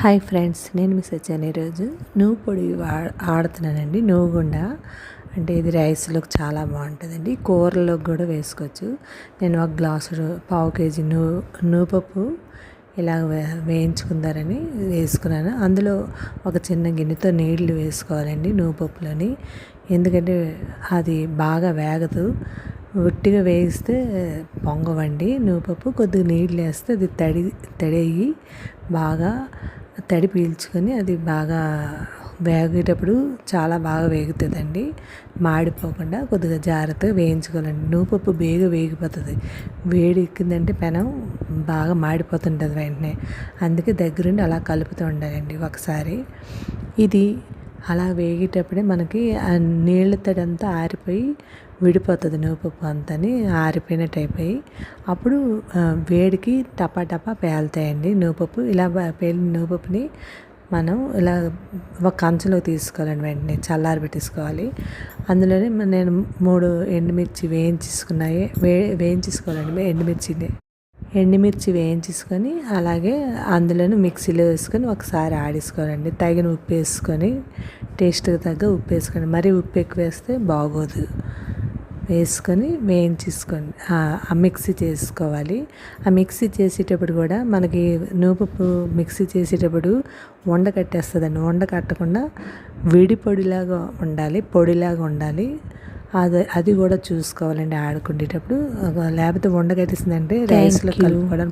Hi friends, నేను miss వచ్చాను. ఈరోజు నువ్వు పొడి ఆడుతున్నానండి. నువ్వు గుండా అంటే ఇది రైస్లోకి చాలా బాగుంటుందండి. కూరలోకి కూడా వేసుకోవచ్చు. నేను ఒక గ్లాసు పావు కేజీ నువ్వుపప్పు ఇలా వేయించుకుందారని వేసుకున్నాను. అందులో ఒక చిన్న గిన్నెతో నీళ్లు వేసుకోవాలండి నువ్వుపప్పులని. ఎందుకంటే అది బాగా వేగదు. ఉట్టిగా వేయిస్తే పొంగవండి. నువ్వుపప్పు కొద్దిగా నీళ్ళు వేస్తే అది తడి అయ్యి బాగా తడి పీల్చుకొని అది బాగా వేగేటప్పుడు చాలా బాగా వేగుతుందండి. మాడిపోకుండా కొద్దిగా జాగ్రత్తగా వేయించుకోవాలండి. నువ్వుపప్పు వేగిపోతుంది. వేడి ఎక్కిందంటే పెనం బాగా మాడిపోతుంటుంది వెంటనే. అందుకే దగ్గరుండి అలా కలుపుతూ ఉండాలండి. ఒకసారి ఇది అలా వేగేటప్పుడే మనకి ఆ నీళ్ళ తడంతా ఆరిపోయి విడిపోతుంది. నువ్వుపప్పు అంతని ఆరిపోయినట్టు అయిపోయి అప్పుడు వేడికి టపా పేలుతాయండి నువ్వుపప్పు. ఇలా పేలిన నువ్వుపప్పుని మనం ఇలా ఒక కంచంలో తీసుకోవాలండి. వెంటనే చల్లారి పెట్టేసుకోవాలి. అందులోనే నేను 3 ఎండుమిర్చి వేయించేసుకోవాలండి. ఎండుమిర్చి వేయించేసుకొని అలాగే అందులోనే మిక్సీలో వేసుకొని ఒకసారి ఆడేసుకోవాలండి. తగిన ఉప్పు వేసుకొని టేస్ట్కి తగ్గ ఉప్పు వేసుకోండి. మరీ ఉప్పు ఎక్కువ వేస్తే బాగోదు. వేసుకొని వేయించేసుకోండి. ఆ మిక్సీ చేసుకోవాలి. ఆ మిక్సీ చేసేటప్పుడు కూడా మనకి నువ్వుపప్పు మిక్సీ చేసేటప్పుడు ఉండ కట్టేస్తుందండి. ఉండ కట్టకుండా పొడిలాగా ఉండాలి. అది కూడా చూసుకోవాలండి ఆడుకునేటప్పుడు. లేకపోతే ఉండ కట్టేసిందంటే రైస్లో కలుపుకోవడం